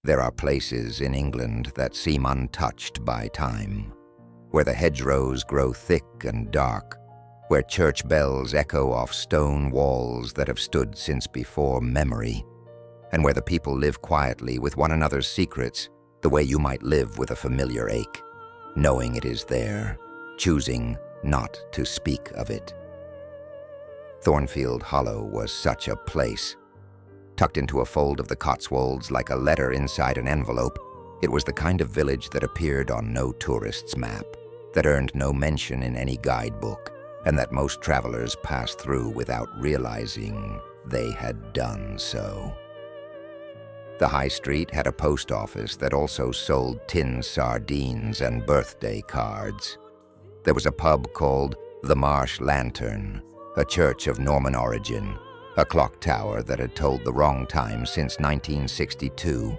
There are places in England that seem untouched by time, where the hedgerows grow thick and dark, where church bells echo off stone walls that have stood since before memory, and where the people live quietly with one another's secrets the way you might live with a familiar ache, knowing it is there, choosing not to speak of it. Thornfield Hollow was such a place. Tucked into a fold of the Cotswolds like a letter inside an envelope, it was the kind of village that appeared on no tourist's map, that earned no mention in any guidebook, and that most travelers passed through without realizing they had done so. The high street had a post office that also sold tin sardines and birthday cards. There was a pub called the Marsh Lantern, a church of Norman origin, a clock tower that had told the wrong time since 1962,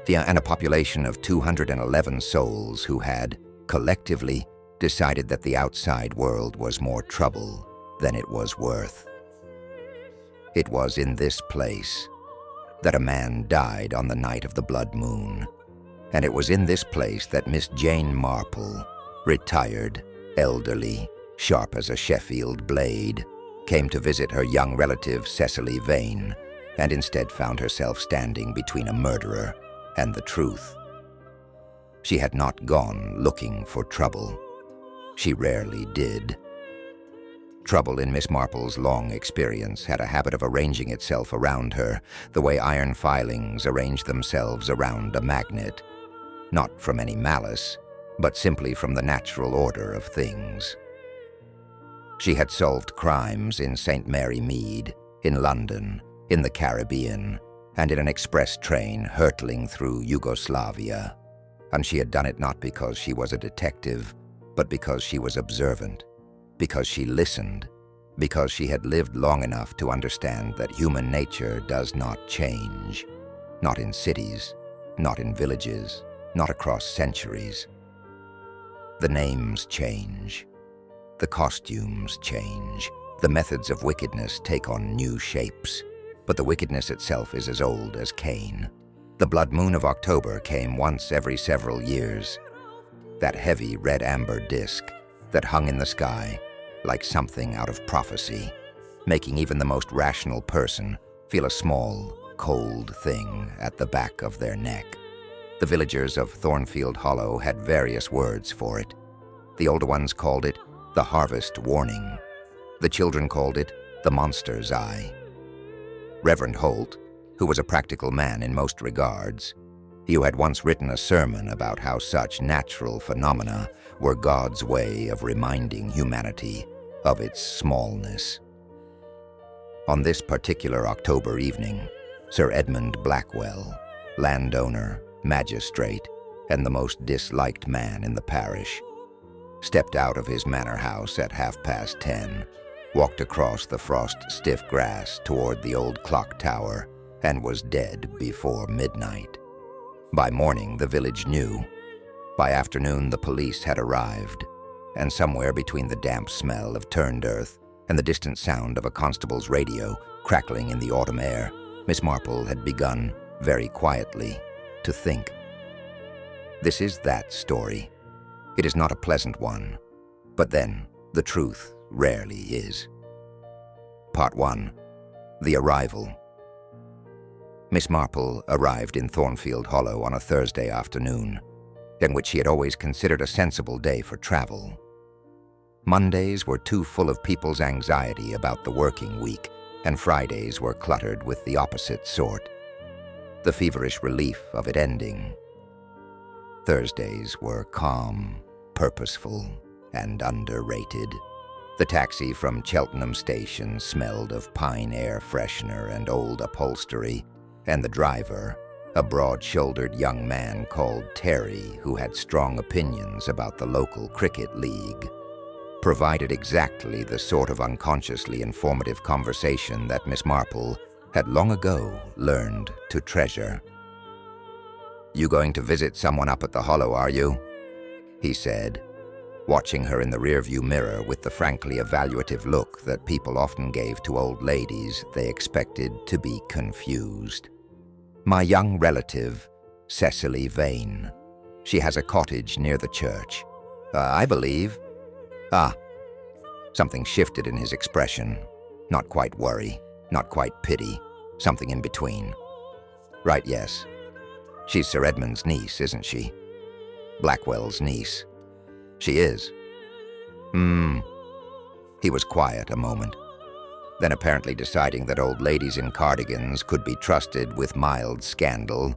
and a population of 211 souls who had, collectively, decided that the outside world was more trouble than it was worth. It was in this place that a man died on the night of the blood moon, and it was in this place that Miss Jane Marple, retired, elderly, sharp as a Sheffield blade, came to visit her young relative Cecily Vane, and instead found herself standing between a murderer and the truth. She had not gone looking for trouble. She rarely did. Trouble in Miss Marple's long experience had a habit of arranging itself around her, the way iron filings arrange themselves around a magnet, not from any malice, but simply from the natural order of things. She had solved crimes in St. Mary Mead, in London, in the Caribbean, and in an express train hurtling through Yugoslavia. And she had done it not because she was a detective, but because she was observant, because she listened, because she had lived long enough to understand that human nature does not change, not in cities, not in villages, not across centuries. The names change. The costumes change. The methods of wickedness take on new shapes, but the wickedness itself is as old as Cain. The blood moon of October came once every several years. That heavy red-amber disk that hung in the sky like something out of prophecy, making even the most rational person feel a small, cold thing at the back of their neck. The villagers of Thornfield Hollow had various words for it. The older ones called it the harvest warning. The children called it the monster's eye. Reverend Holt, who was a practical man in most regards, he who had once written a sermon about how such natural phenomena were God's way of reminding humanity of its smallness. On this particular October evening, Sir Edmund Blackwell, landowner, magistrate, and the most disliked man in the parish, stepped out of his manor house at 10:30, walked across the frost-stiff grass toward the old clock tower, and was dead before midnight. By morning, the village knew. By afternoon, the police had arrived, and somewhere between the damp smell of turned earth and the distant sound of a constable's radio crackling in the autumn air, Miss Marple had begun, very quietly, to think. This is that story. It is not a pleasant one, but then the truth rarely is. Part 1. The Arrival. Miss Marple arrived in Thornfield Hollow on a Thursday afternoon, in which she had always considered a sensible day for travel. Mondays were too full of people's anxiety about the working week, and Fridays were cluttered with the opposite sort, the feverish relief of it ending. Thursdays were calm, purposeful, and underrated. The taxi from Cheltenham Station smelled of pine air freshener and old upholstery, and the driver, a broad-shouldered young man called Terry who had strong opinions about the local cricket league, provided exactly the sort of unconsciously informative conversation that Miss Marple had long ago learned to treasure. "You going to visit someone up at the Hollow, are you?" he said, watching her in the rearview mirror with the frankly evaluative look that people often gave to old ladies they expected to be confused. "My young relative, Cecily Vane. She has a cottage near the church. I believe. Ah. Something shifted in his expression. Not quite worry, not quite pity, something in between. Right, yes. She's Sir Edmund's niece, isn't she? Blackwell's niece. She is. He was quiet a moment. Then, apparently deciding that old ladies in cardigans could be trusted with mild scandal.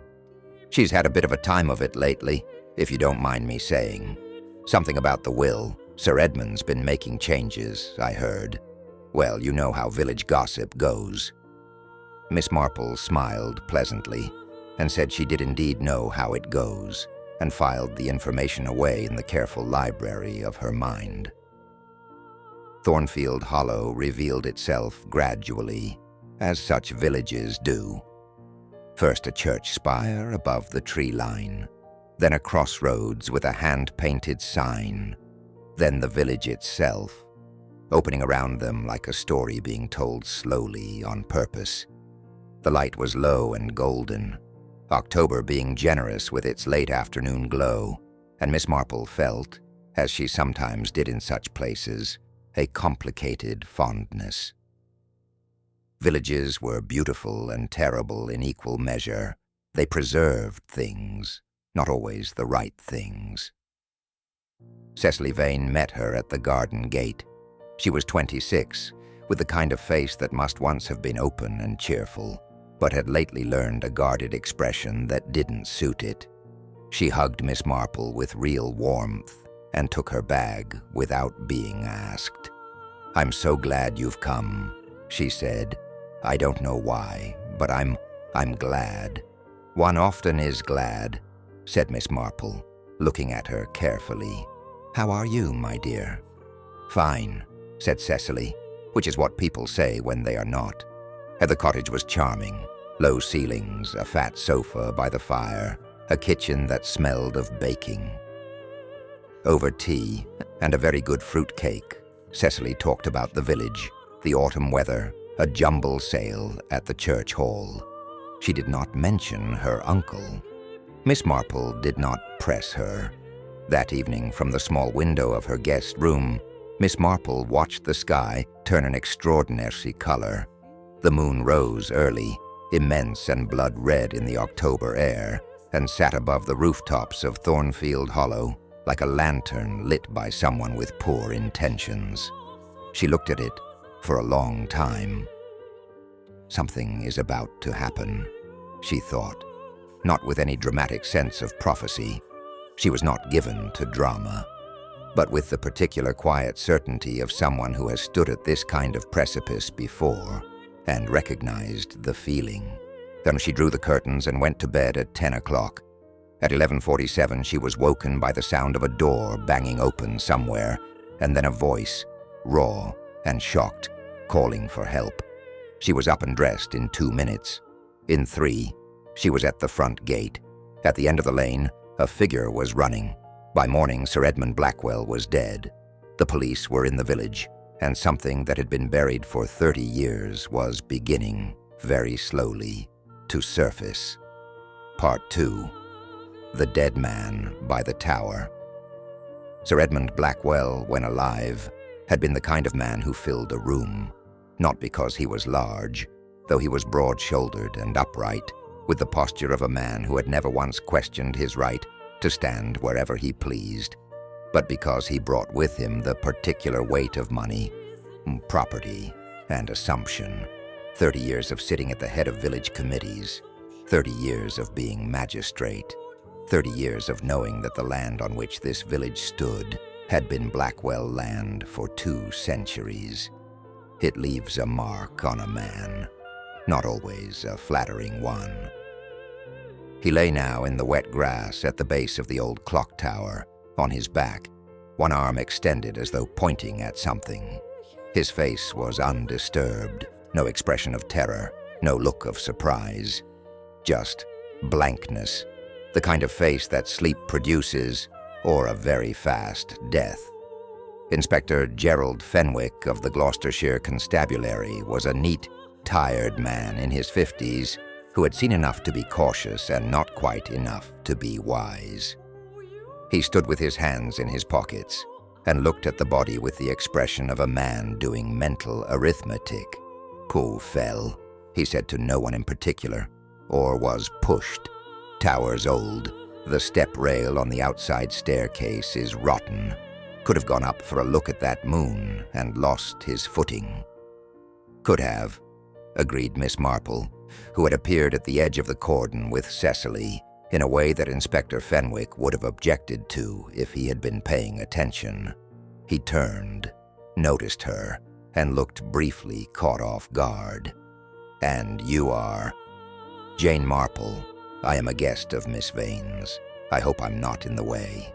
She's had a bit of a time of it lately, if you don't mind me saying. Something about the will. Sir Edmund's been making changes, I heard. Well, you know how village gossip goes. Miss Marple smiled pleasantly and said she did indeed know how it goes, and filed the information away in the careful library of her mind. Thornfield Hollow revealed itself gradually, as such villages do. First a church spire above the tree line, then a crossroads with a hand-painted sign, then the village itself, opening around them like a story being told slowly on purpose. The light was low and golden, October being generous with its late afternoon glow, and Miss Marple felt, as she sometimes did in such places, a complicated fondness. Villages were beautiful and terrible in equal measure. They preserved things, not always the right things. Cecily Vane met her at the garden gate. She was 26, with the kind of face that must once have been open and cheerful, but had lately learned a guarded expression that didn't suit it. She hugged Miss Marple with real warmth and took her bag without being asked. "I'm so glad you've come," she said. "I don't know why, but I'm glad." "One often is glad," said Miss Marple, looking at her carefully. "How are you, my dear?" "Fine," said Cecily, which is what people say when they are not. The cottage was charming. Low ceilings, a fat sofa by the fire, a kitchen that smelled of baking. Over tea and a very good fruit cake, Cecily talked about the village, the autumn weather, a jumble sale at the church hall. She did not mention her uncle. Miss Marple did not press her. That evening, from the small window of her guest room, Miss Marple watched the sky turn an extraordinary color. The moon rose early, immense and blood-red in the October air, and sat above the rooftops of Thornfield Hollow like a lantern lit by someone with poor intentions. She looked at it for a long time. Something is about to happen, she thought, not with any dramatic sense of prophecy. She was not given to drama, but with the particular quiet certainty of someone who has stood at this kind of precipice before and recognized the feeling. Then she drew the curtains and went to bed at 10 o'clock. At 11:47 she was woken by the sound of a door banging open somewhere, and then a voice, raw and shocked, calling for help. She was up and dressed in 2 minutes. In 3, she was at the front gate. At the end of the lane, a figure was running. By morning, Sir Edmund Blackwell was dead. The police were in the village, and something that had been buried for 30 years was beginning, very slowly, to surface. Part 2. The Dead Man by the Tower. Sir Edmund Blackwell, when alive, had been the kind of man who filled a room, not because he was large, though he was broad-shouldered and upright, with the posture of a man who had never once questioned his right to stand wherever he pleased, but because he brought with him the particular weight of money, property, and assumption. 30 years of sitting at the head of village committees, 30 years of being magistrate, 30 years of knowing that the land on which this village stood had been Blackwell land for 2 centuries. It leaves a mark on a man, not always a flattering one. He lay now in the wet grass at the base of the old clock tower, on his back, one arm extended as though pointing at something. His face was undisturbed, no expression of terror, no look of surprise. Just blankness, the kind of face that sleep produces, or a very fast death. Inspector Gerald Fenwick of the Gloucestershire Constabulary was a neat, tired man in his 50s who had seen enough to be cautious and not quite enough to be wise. He stood with his hands in his pockets and looked at the body with the expression of a man doing mental arithmetic. "Poor fell," he said to no one in particular, or was pushed. "Tower's old. The step rail on the outside staircase is rotten. Could have gone up for a look at that moon and lost his footing." "Could have," agreed Miss Marple, who had appeared at the edge of the cordon with Cecily in a way that Inspector Fenwick would have objected to if he had been paying attention. He turned, noticed her, and looked briefly caught off guard. "And you are?" "Jane Marple. I am a guest of Miss Vane's. I hope I'm not in the way."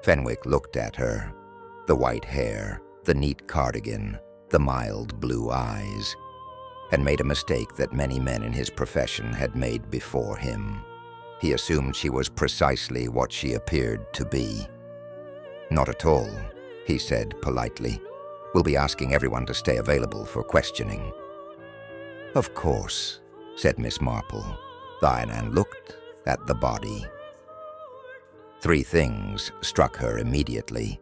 Fenwick looked at her. The white hair, the neat cardigan, the mild blue eyes, and made a mistake that many men in his profession had made before him. He assumed she was precisely what she appeared to be. "Not at all," he said politely. "We'll be asking everyone to stay available for questioning." "Of course," said Miss Marple, and looked at the body. 3 things struck her immediately.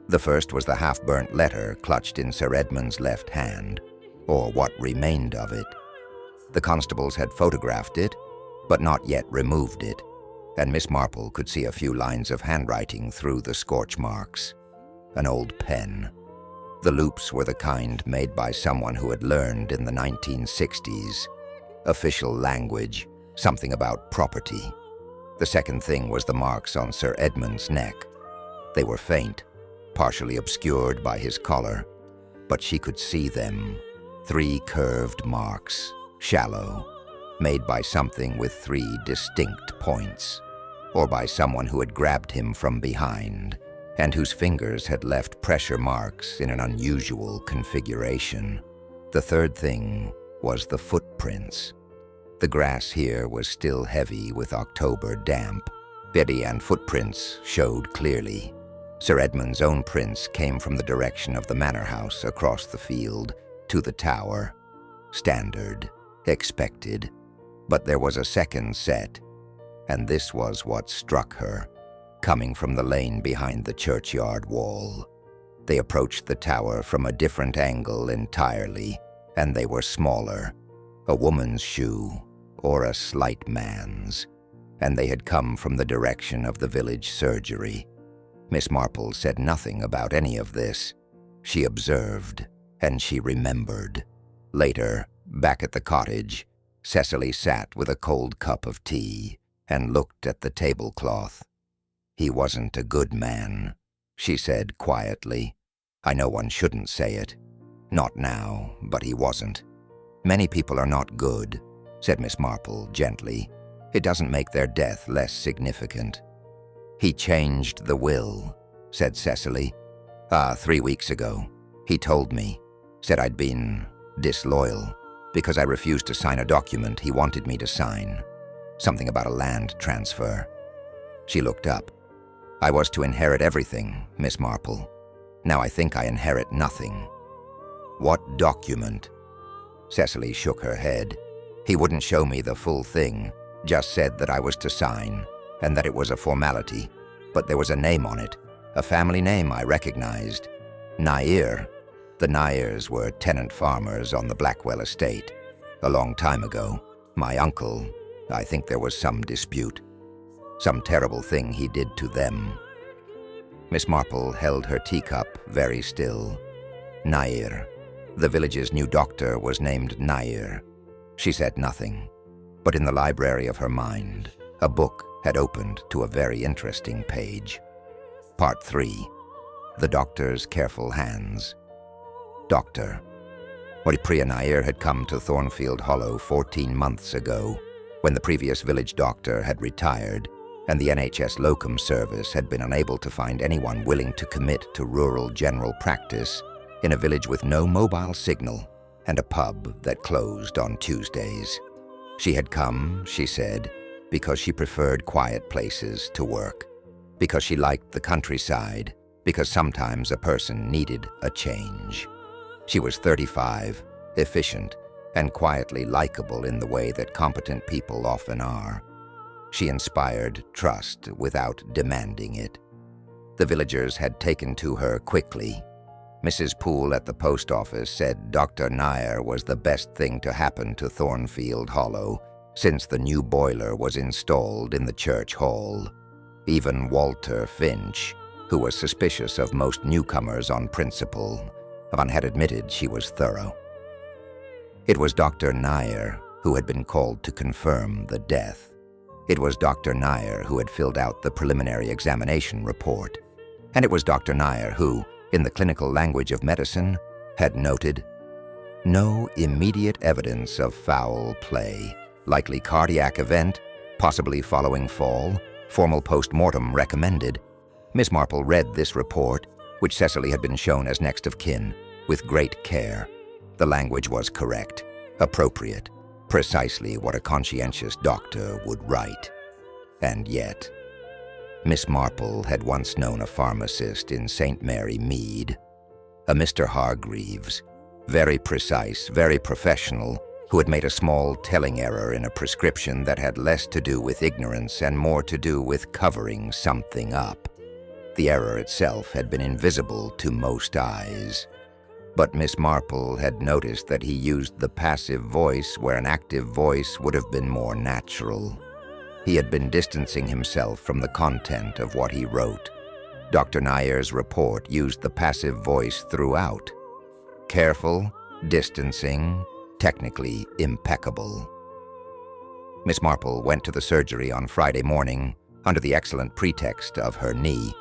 The first was the half-burnt letter clutched in Sir Edmund's left hand, or what remained of it. The constables had photographed it, but not yet removed it, and Miss Marple could see a few lines of handwriting through the scorch marks. An old pen. The loops were the kind made by someone who had learned in the 1960s. Official language, something about property. The second thing was the marks on Sir Edmund's neck. They were faint, partially obscured by his collar, but she could see them. 3 curved marks, shallow, made by something with 3 distinct points, or by someone who had grabbed him from behind, and whose fingers had left pressure marks in an unusual configuration. The third thing was the footprints. The grass here was still heavy with October damp. Body and footprints showed clearly. Sir Edmund's own prints came from the direction of the manor house across the field to the tower. Standard, expected. But there was a second set, and this was what struck her, coming from the lane behind the churchyard wall. They approached the tower from a different angle entirely, and they were smaller. A woman's shoe, or a slight man's, and they had come from the direction of the village surgery. Miss Marple said nothing about any of this. She observed, and she remembered. Later, back at the cottage, Cecily sat with a cold cup of tea and looked at the tablecloth. "He wasn't a good man," she said quietly. "I know one shouldn't say it. Not now, but he wasn't." "Many people are not good," said Miss Marple gently. "It doesn't make their death less significant." "He changed the will," said Cecily. 3 weeks ago. He told me. Said I'd been disloyal because I refused to sign a document he wanted me to sign. Something about a land transfer." She looked up. "I was to inherit everything, Miss Marple. Now I think I inherit nothing." "What document?" Cecily shook her head. "He wouldn't show me the full thing, just said that I was to sign, and that it was a formality. But there was a name on it, a family name I recognized. Nair. The Nairs were tenant farmers on the Blackwell estate. A long time ago, my uncle, I think there was some dispute. Some terrible thing he did to them." Miss Marple held her teacup very still. "Nair. The village's new doctor was named Nair." She said nothing, but in the library of her mind, a book had opened to a very interesting page. Part 3. The Doctor's Careful Hands. Doctor. Priya Nair had come to Thornfield Hollow 14 months ago, when the previous village doctor had retired, and the NHS locum service had been unable to find anyone willing to commit to rural general practice in a village with no mobile signal and a pub that closed on Tuesdays. She had come, she said, because she preferred quiet places to work, because she liked the countryside, because sometimes a person needed a change. She was 35, efficient, and quietly likable in the way that competent people often are. She inspired trust without demanding it. The villagers had taken to her quickly. Mrs. Poole at the post office said Dr. Nair was the best thing to happen to Thornfield Hollow since the new boiler was installed in the church hall. Even Walter Finch, who was suspicious of most newcomers on principle, had admitted she was thorough. It was Dr. Nair who had been called to confirm the death. It was Dr. Nair who had filled out the preliminary examination report. And it was Dr. Nair who, in the clinical language of medicine, had noted, "No immediate evidence of foul play. Likely cardiac event, possibly following fall. Formal post-mortem recommended." Miss Marple read this report, which Cecily had been shown as next of kin, with great care. The language was correct, appropriate, precisely what a conscientious doctor would write. And yet, Miss Marple had once known a pharmacist in St. Mary Mead, a Mr. Hargreaves, very precise, very professional, who had made a small telling error in a prescription that had less to do with ignorance and more to do with covering something up. The error itself had been invisible to most eyes. But Miss Marple had noticed that he used the passive voice where an active voice would have been more natural. He had been distancing himself from the content of what he wrote. Dr. Nair's report used the passive voice throughout. Careful, distancing, technically impeccable. Miss Marple went to the surgery on Friday morning under the excellent pretext of her knee,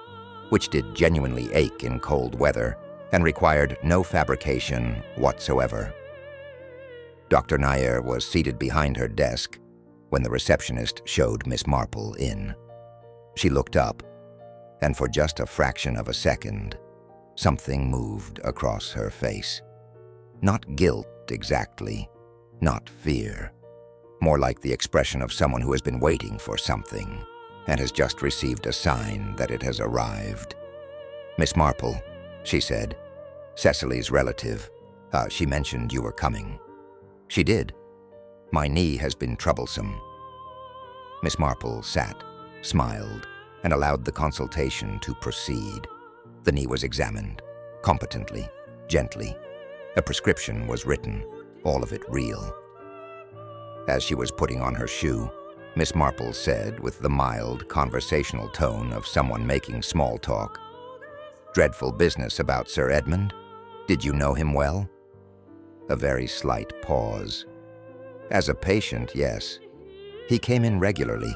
which did genuinely ache in cold weather and required no fabrication whatsoever. Dr. Nair was seated behind her desk when the receptionist showed Miss Marple in. She looked up, and for just a fraction of a second, something moved across her face. Not guilt exactly, not fear, more like the expression of someone who has been waiting for something and has just received a sign that it has arrived. "Miss Marple," she said, "Cecily's relative. She mentioned you were coming." "She did. My knee has been troublesome." Miss Marple sat, smiled, and allowed the consultation to proceed. The knee was examined, competently, gently. A prescription was written, all of it real. As she was putting on her shoe, Miss Marple said with the mild, conversational tone of someone making small talk, "Dreadful business about Sir Edmund. Did you know him well?" A very slight pause. "As a patient, yes. He came in regularly.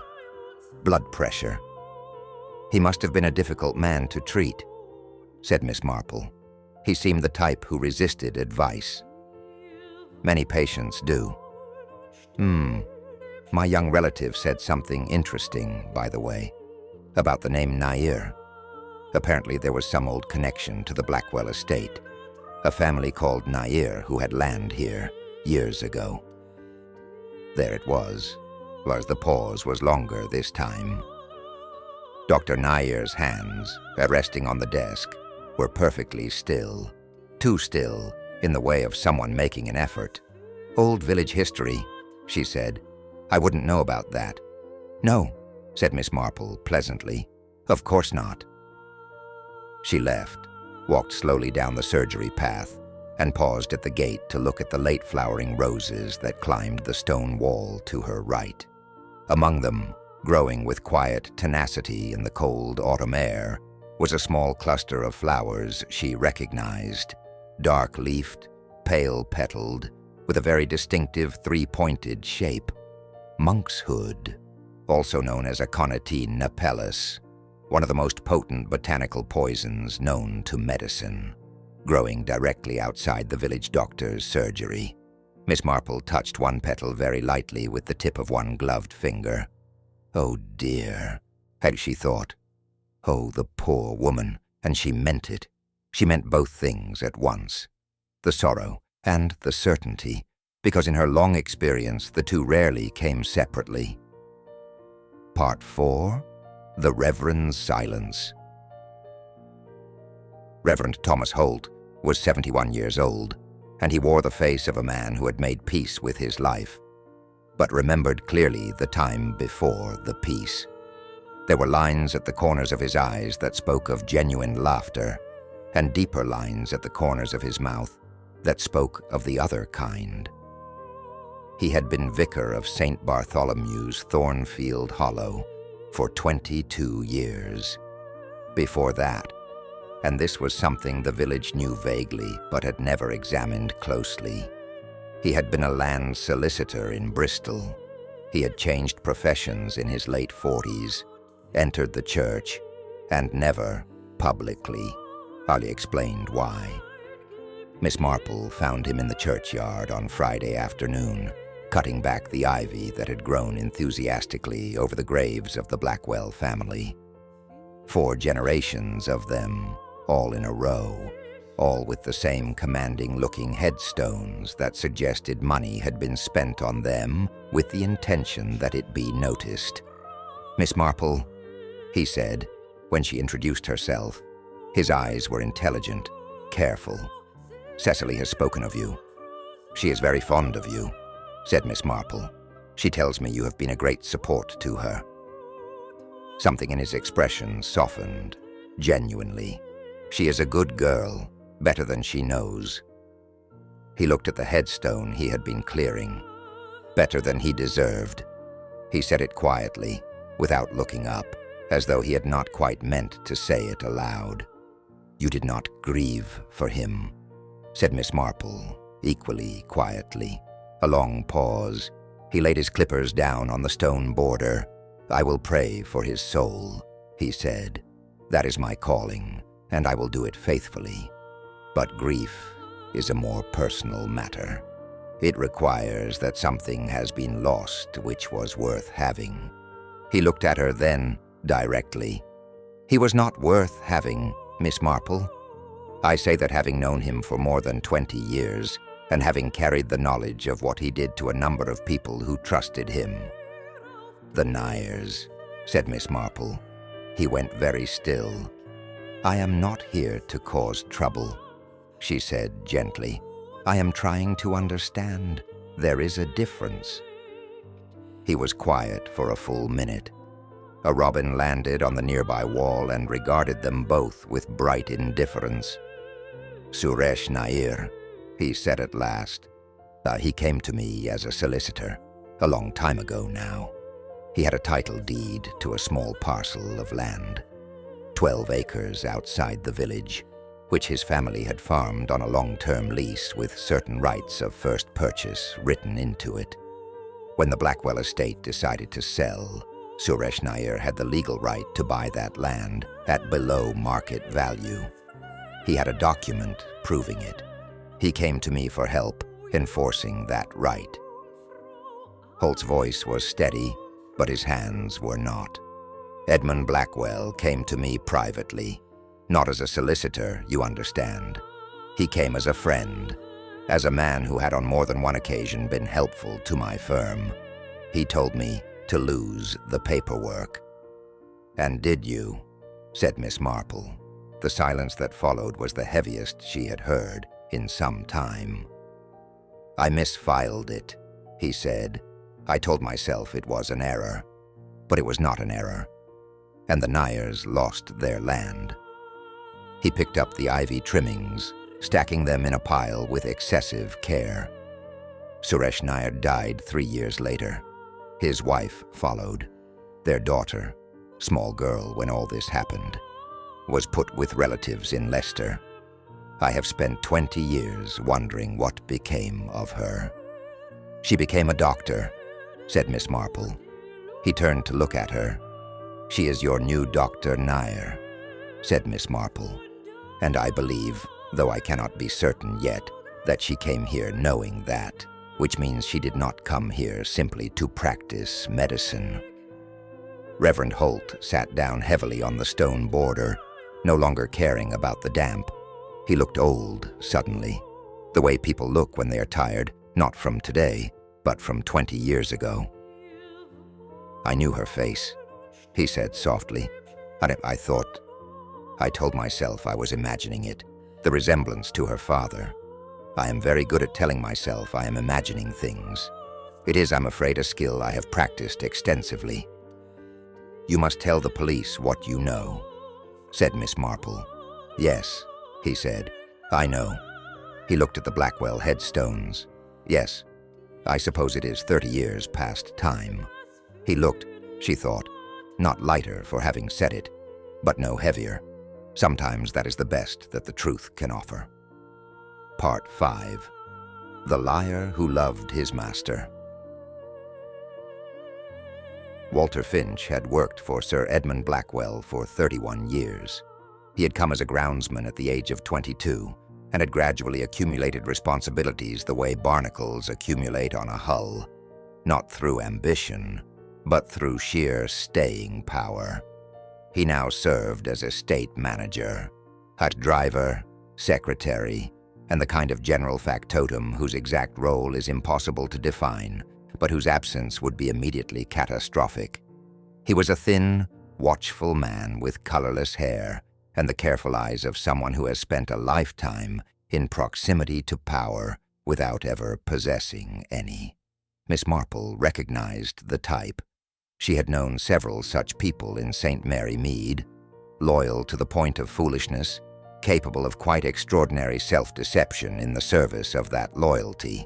Blood pressure. He must have been a difficult man to treat," said Miss Marple. "He seemed the type who resisted advice. Many patients do." My young relative said something interesting, by the way, about the name Nair. Apparently there was some old connection to the Blackwell estate, a family called Nair who had land here years ago. There it was the pause was longer this time. Dr. Nair's hands, resting on the desk, were perfectly still, too still, in the way of someone making an effort. "Old village history," she said. "I wouldn't know about that." "No," said Miss Marple pleasantly. "Of course not." She left, walked slowly down the surgery path, and paused at the gate to look at the late-flowering roses that climbed the stone wall to her right. Among them, growing with quiet tenacity in the cold autumn air, was a small cluster of flowers she recognized, dark-leafed, pale-petaled, with a very distinctive three-pointed shape. Monkshood, also known as Aconitine napellus, one of the most potent botanical poisons known to medicine, growing directly outside the village doctor's surgery. Miss Marple touched one petal very lightly with the tip of one gloved finger. Oh dear, had she thought. Oh, the poor woman, and she meant it. She meant both things at once, the sorrow and the certainty, because in her long experience the two rarely came separately. Part 4. The Reverend's Silence. Reverend Thomas Holt was 71 years old. and he wore the face of a man who had made peace with his life, but remembered clearly the time before the peace. There were lines at the corners of his eyes that spoke of genuine laughter, and deeper lines at the corners of his mouth that spoke of the other kind. He had been vicar of St. Bartholomew's, Thornfield Hollow, for 22 years. Before that, and this was something the village knew vaguely but had never examined closely, he had been a land solicitor in Bristol. He had changed professions in his late 40s, entered the church, and never, publicly, Ollie explained why. Miss Marple found him in the churchyard on Friday afternoon, cutting back the ivy that had grown enthusiastically over the graves of the Blackwell family. 4 generations of them, all in a row, all with the same commanding-looking headstones that suggested money had been spent on them with the intention that it be noticed. "Miss Marple," he said, when she introduced herself. His eyes were intelligent, careful. "Cecily has spoken of you. She is very fond of you," said Miss Marple. "She tells me you have been a great support to her." Something in his expression softened, genuinely. "She is a good girl, better than she knows." He looked at the headstone he had been clearing. "Better than he deserved." He said it quietly, without looking up, as though he had not quite meant to say it aloud. "You did not grieve for him," said Miss Marple, equally quietly. A long pause. He laid his clippers down on the stone border. "I will pray for his soul," he said. "That is my calling, and I will do it faithfully. But grief is a more personal matter. It requires that something has been lost which was worth having." He looked at her then, directly. "He was not worth having, Miss Marple. I say that having known him for more than 20 years, and having carried the knowledge of what he did to a number of people who trusted him." "The Nyers," said Miss Marple. He went very still. "I am not here to cause trouble," she said gently. "I am trying to understand. There is a difference." He was quiet for a full minute. A robin landed on the nearby wall and regarded them both with bright indifference. "Suresh Nair," he said at last. He came to me as a solicitor, a long time ago now. He had a title deed to a small parcel of land, 12 acres outside the village, which his family had farmed on a long-term lease with certain rights of first purchase written into it. When the Blackwell estate decided to sell, Suresh Nair had the legal right to buy that land at below market value. He had a document proving it. He came to me for help enforcing that right. Holt's voice was steady, but his hands were not. "Edmund Blackwell came to me privately, not as a solicitor, you understand. He came as a friend, as a man who had on more than one occasion been helpful to my firm. He told me to lose the paperwork." "And did you?" said Miss Marple. The silence that followed was the heaviest she had heard in some time. "I misfiled it," he said. "I told myself it was an error, but it was not an error, and the Nyers lost their land." He picked up the ivy trimmings, stacking them in a pile with excessive care. Suresh Nair died 3 years later. His wife followed. Their daughter, small girl when all this happened, was put with relatives in Leicester. I have spent 20 years wondering what became of her. "She became a doctor," said Miss Marple. He turned to look at her. "She is your new Dr. Nair," said Miss Marple. "And I believe, though I cannot be certain yet, that she came here knowing that, which means she did not come here simply to practice medicine." Reverend Holt sat down heavily on the stone border, no longer caring about the damp. He looked old suddenly, the way people look when they are tired, not from today, but from 20 years ago. "I knew her face," he said softly. I told myself I was imagining it, the resemblance to her father. I am very good at telling myself I am imagining things. It is, I'm afraid, a skill I have practiced extensively. You must tell the police what you know, said Miss Marple. Yes, he said, I know. He looked at the Blackwell headstones. Yes, I suppose it is 30 years past time. He looked, she thought, not lighter for having said it, but no heavier. Sometimes that is the best that the truth can offer. Part 5. The Liar Who Loved His Master. Walter Finch had worked for Sir Edmund Blackwell for 31 years. He had come as a groundsman at the age of 22 and had gradually accumulated responsibilities the way barnacles accumulate on a hull, not through ambition, but through sheer staying power. He now served as estate manager, hut driver, secretary, and the kind of general factotum whose exact role is impossible to define, but whose absence would be immediately catastrophic. He was a thin, watchful man with colorless hair and the careful eyes of someone who has spent a lifetime in proximity to power without ever possessing any. Miss Marple recognized the type. She had known several such people in St. Mary Mead, loyal to the point of foolishness, capable of quite extraordinary self-deception in the service of that loyalty.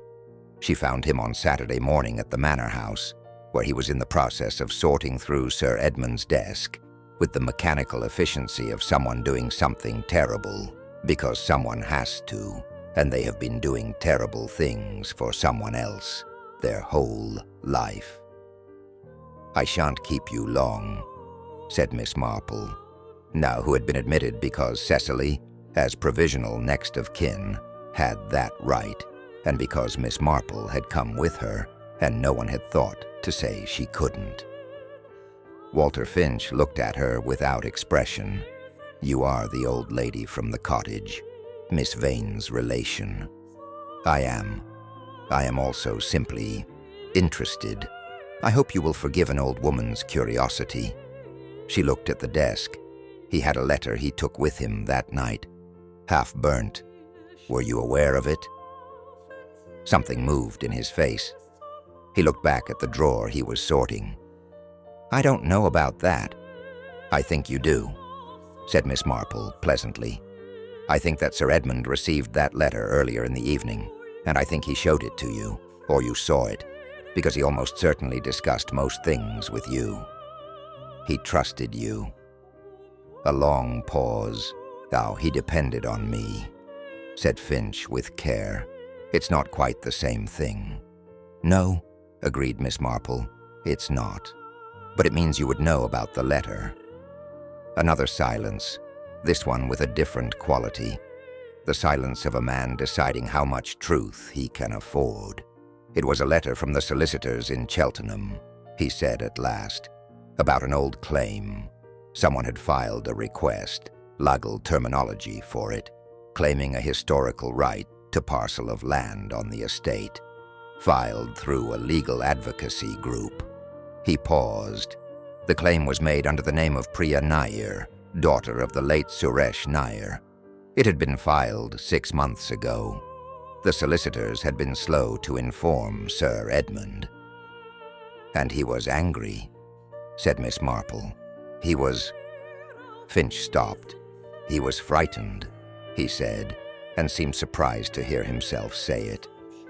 She found him on Saturday morning at the manor house, where he was in the process of sorting through Sir Edmund's desk with the mechanical efficiency of someone doing something terrible because someone has to, and they have been doing terrible things for someone else their whole life. I shan't keep you long, said Miss Marple, now who had been admitted because Cecily, as provisional next of kin, had that right, and because Miss Marple had come with her, and no one had thought to say she couldn't. Walter Finch looked at her without expression. You are the old lady from the cottage, Miss Vane's relation. I am. I am also simply interested. I hope you will forgive an old woman's curiosity. She looked at the desk. He had a letter he took with him that night, half burnt. Were you aware of it? Something moved in his face. He looked back at the drawer he was sorting. I don't know about that. I think you do, said Miss Marple pleasantly. I think that Sir Edmund received that letter earlier in the evening, and I think he showed it to you, or you saw it, because he almost certainly discussed most things with you. He trusted you. A long pause. Oh, he depended on me, said Finch with care. It's not quite the same thing. No, agreed Miss Marple, it's not. But it means you would know about the letter. Another silence, this one with a different quality. The silence of a man deciding how much truth he can afford. It was a letter from the solicitors in Cheltenham, he said at last, about an old claim. Someone had filed a request, legal terminology for it, claiming a historical right to parcel of land on the estate, filed through a legal advocacy group. He paused. The claim was made under the name of Priya Nair, daughter of the late Suresh Nair. It had been filed 6 months ago. The solicitors had been slow to inform Sir Edmund. And he was angry, said Miss Marple. He was... Finch stopped. He was frightened, he said, and seemed surprised to hear himself say it.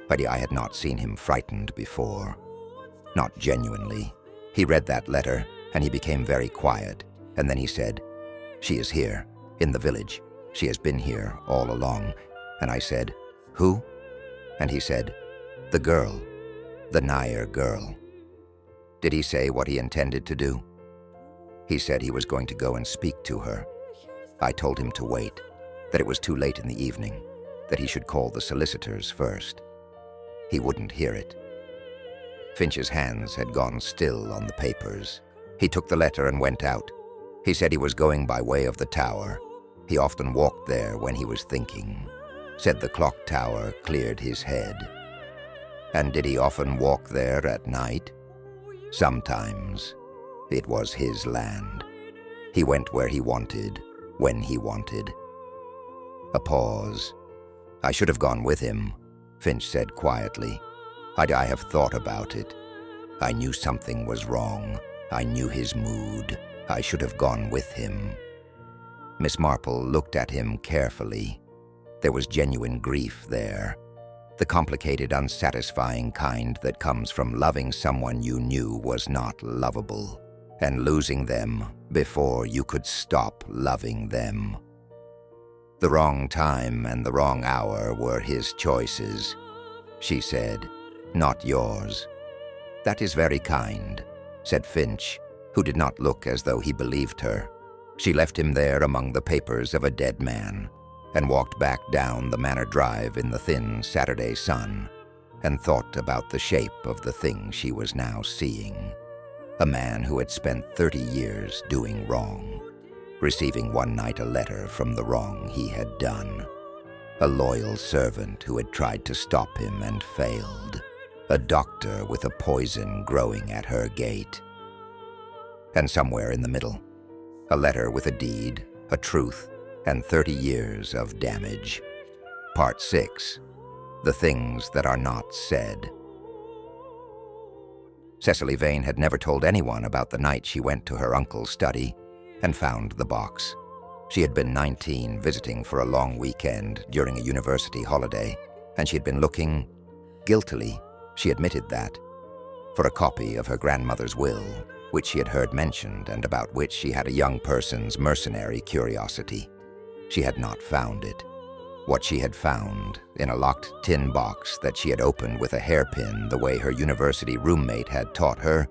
But I had not seen him frightened before. Not genuinely. He read that letter, and he became very quiet, and then he said, She is here, in the village. She has been here all along. And I said, Who? And he said, The girl, the Nair girl. Did he say what he intended to do? He said he was going to go and speak to her. I told him to wait, that it was too late in the evening, that he should call the solicitors first. He wouldn't hear it. Finch's hands had gone still on the papers. He took the letter and went out. He said he was going by way of the tower. He often walked there when he was thinking. Said the clock tower cleared his head. And did he often walk there at night? Sometimes. It was his land. He went where he wanted, when he wanted. A pause. I should have gone with him, Finch said quietly. I have thought about it. I knew something was wrong. I knew his mood. I should have gone with him. Miss Marple looked at him carefully. There was genuine grief there, the complicated, unsatisfying kind that comes from loving someone you knew was not lovable, and losing them before you could stop loving them. The wrong time and the wrong hour were his choices, she said, not yours. That is very kind, said Finch, who did not look as though he believed her. She left him there among the papers of a dead man, and walked back down the Manor Drive in the thin Saturday sun, and thought about the shape of the thing she was now seeing. A man who had spent 30 years doing wrong, receiving one night a letter from the wrong he had done. A loyal servant who had tried to stop him and failed. A doctor with a poison growing at her gate. And somewhere in the middle, a letter with a deed, a truth, and 30 years of damage. Part 6. The Things That Are Not Said. Cecily Vane had never told anyone about the night she went to her uncle's study and found the box. She had been 19, visiting for a long weekend during a university holiday, and she had been looking, guiltily, she admitted that, for a copy of her grandmother's will, which she had heard mentioned and about which she had a young person's mercenary curiosity. She had not found it. What she had found, in a locked tin box that she had opened with a hairpin the way her university roommate had taught her,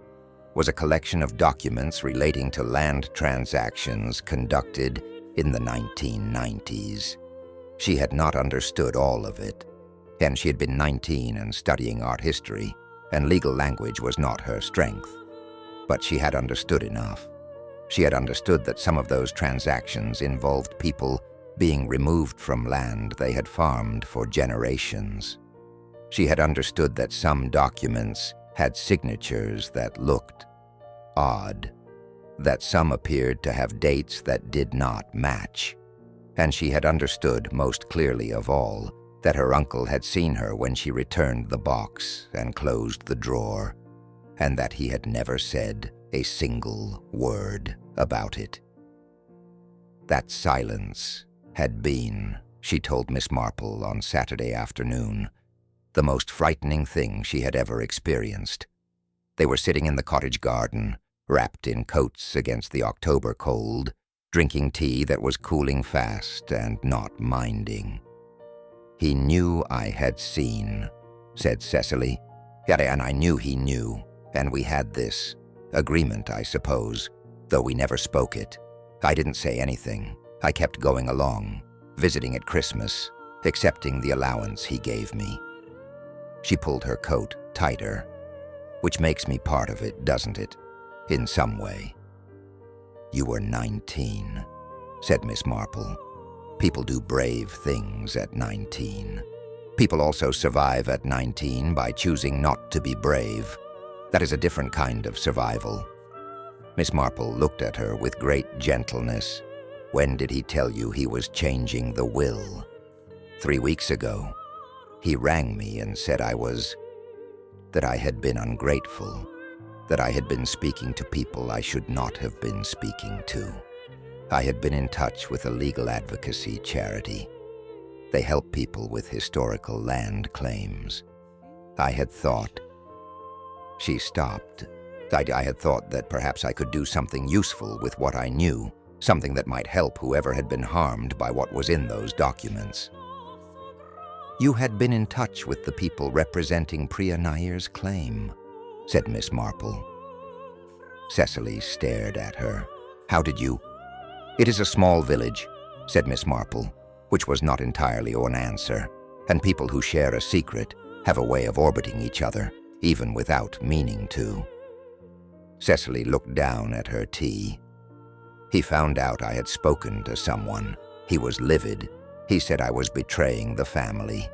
was a collection of documents relating to land transactions conducted in the 1990s. She had not understood all of it, and she had been 19 and studying art history, and legal language was not her strength. But she had understood enough. She had understood that some of those transactions involved people being removed from land they had farmed for generations. She had understood that some documents had signatures that looked odd, that some appeared to have dates that did not match. And she had understood, most clearly of all, that her uncle had seen her when she returned the box and closed the drawer, and that he had never said a single word about it. That silence had been, she told Miss Marple on Saturday afternoon, the most frightening thing she had ever experienced. They were sitting in the cottage garden, wrapped in coats against the October cold, drinking tea that was cooling fast and not minding. "He knew I had seen," said Cecily. "And I knew he knew, and we had this agreement, I suppose, though we never spoke it. I didn't say anything. I kept going along, visiting at Christmas, accepting the allowance he gave me." She pulled her coat tighter. "Which makes me part of it, doesn't it? In some way." "You were 19, said Miss Marple. "People do brave things at 19. People also survive at 19 by choosing not to be brave. That is a different kind of survival." Miss Marple looked at her with great gentleness. "When did he tell you he was changing the will?" 3 weeks ago. He rang me and said that I had been ungrateful, that I had been speaking to people I should not have been speaking to. I had been in touch with a legal advocacy charity. They help people with historical land claims. I had thought..." She stopped. I had thought that perhaps I could do something useful with what I knew, something that might help whoever had been harmed by what was in those documents. "You had been in touch with the people representing Priya Nair's claim," said Miss Marple. Cecily stared at her. "How did you—" "It is a small village," said Miss Marple, which was not entirely an answer, and people who share a secret have a way of orbiting each other, even without meaning to. Cecily looked down at her tea. "He found out I had spoken to someone. He was livid. He said I was betraying the family,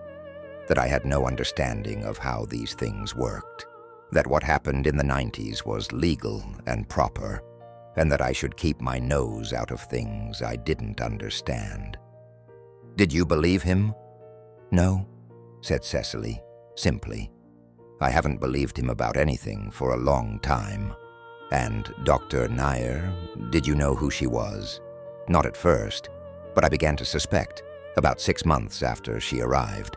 that I had no understanding of how these things worked, that what happened in the 90s was legal and proper, and that I should keep my nose out of things I didn't understand." "Did you believe him?" "No," said Cecily, simply. "I haven't believed him about anything for a long time. And Dr. Nair, did you know who she was?" "Not at first, but I began to suspect, about 6 months after she arrived.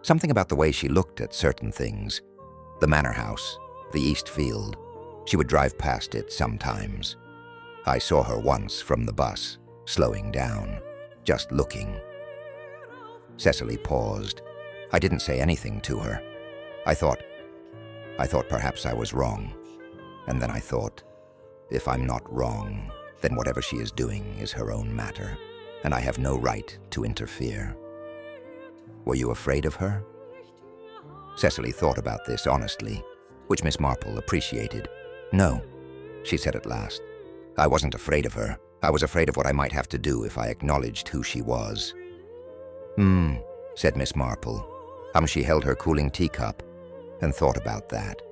Something about the way she looked at certain things. The manor house, the East Field. She would drive past it sometimes. I saw her once from the bus, slowing down, just looking." Cecily paused. I didn't say anything to her. I thought perhaps I was wrong. And then I thought, if I'm not wrong, then whatever she is doing is her own matter, and I have no right to interfere. "Were you afraid of her?" Cecily thought about this honestly, which Miss Marple appreciated. "No," she said at last. "I wasn't afraid of her. I was afraid of what I might have to do if I acknowledged who she was." Said Miss Marple. She held her cooling teacup and thought about that.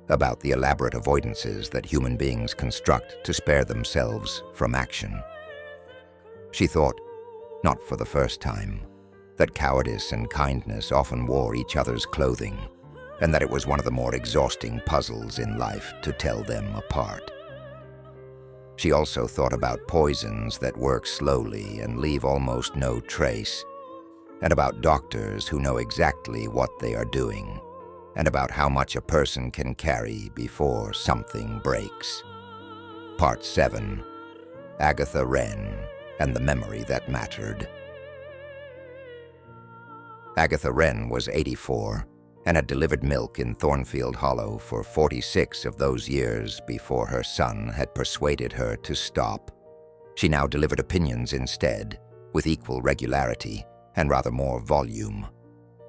About the elaborate avoidances that human beings construct to spare themselves from action. She thought, not for the first time, that cowardice and kindness often wore each other's clothing, and that it was one of the more exhausting puzzles in life to tell them apart. She also thought about poisons that work slowly and leave almost no trace, and about doctors who know exactly what they are doing, and about how much a person can carry before something breaks. Part 7. Agatha Wren and the Memory That Mattered. Agatha Wren was 84 and had delivered milk in Thornfield Hollow for 46 of those years before her son had persuaded her to stop. She now delivered opinions instead, with equal regularity and rather more volume.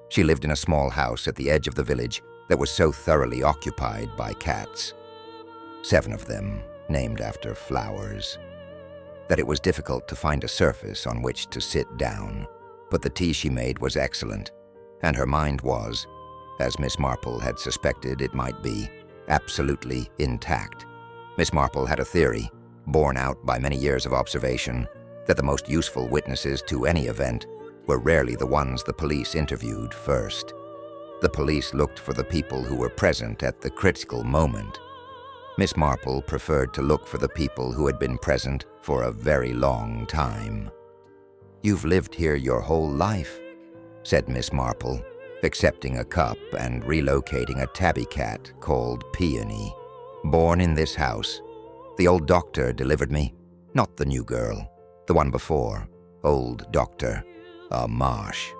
She lived in a small house at the edge of the village that was so thoroughly occupied by cats, 7 of them named after flowers, that it was difficult to find a surface on which to sit down. But the tea she made was excellent, and her mind was, as Miss Marple had suspected it might be, absolutely intact. Miss Marple had a theory, borne out by many years of observation, that the most useful witnesses to any event were rarely the ones the police interviewed first. The police looked for the people who were present at the critical moment. Miss Marple preferred to look for the people who had been present for a very long time. "You've lived here your whole life," said Miss Marple, accepting a cup and relocating a tabby cat called Peony. "Born in this house. The old doctor delivered me, not the new girl, the one before. Old doctor, a marsh."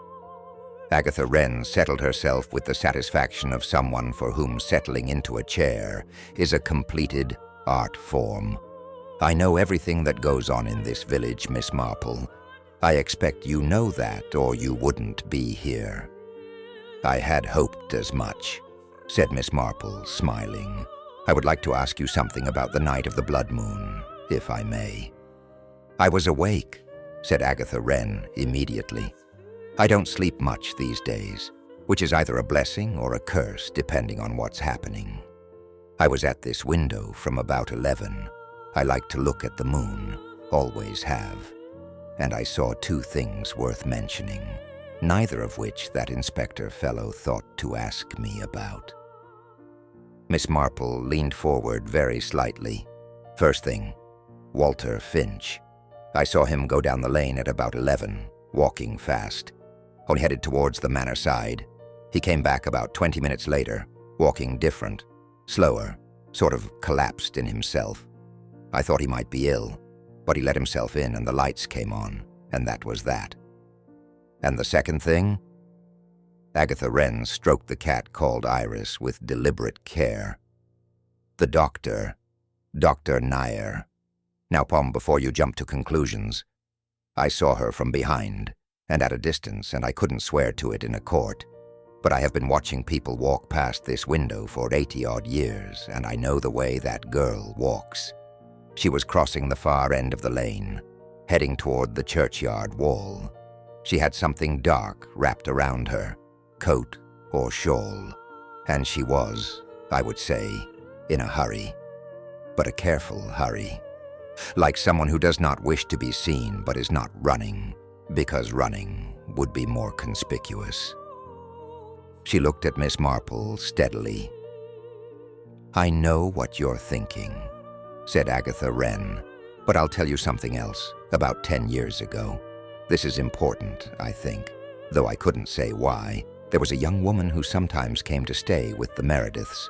Agatha Wren settled herself with the satisfaction of someone for whom settling into a chair is a completed art form. "I know everything that goes on in this village, Miss Marple. I expect you know that, or you wouldn't be here." "I had hoped as much," said Miss Marple, smiling. "I would like to ask you something about the night of the blood moon, if I may." "I was awake," said Agatha Wren immediately. "I don't sleep much these days, which is either a blessing or a curse, depending on what's happening. I was at this window from about 11. I like to look at the moon, always have. And I saw 2 things worth mentioning, neither of which that inspector fellow thought to ask me about." Miss Marple leaned forward very slightly. "First thing, Walter Finch. I saw him go down the lane at about 11, walking fast. He headed towards the manor side. He came back about 20 minutes later, walking different, slower, sort of collapsed in himself. I thought he might be ill, but he let himself in and the lights came on, and that was that." "And the second thing?" Agatha Wren stroked the cat called Iris with deliberate care. "The doctor, Dr. Nair. Now, Pom, before you jump to conclusions, I saw her from behind and at a distance, and I couldn't swear to it in a court. But I have been watching people walk past this window for 80-odd years, and I know the way that girl walks. She was crossing the far end of the lane, heading toward the churchyard wall. She had something dark wrapped around her, coat or shawl, and she was, I would say, in a hurry, but a careful hurry. Like someone who does not wish to be seen but is not running, Because running would be more conspicuous. She looked at Miss Marple steadily. "I know what you're thinking," said Agatha Wren, "but I'll tell you something else. About 10 years ago. This is important, I think, though I couldn't say why. There was a young woman who sometimes came to stay with the Merediths,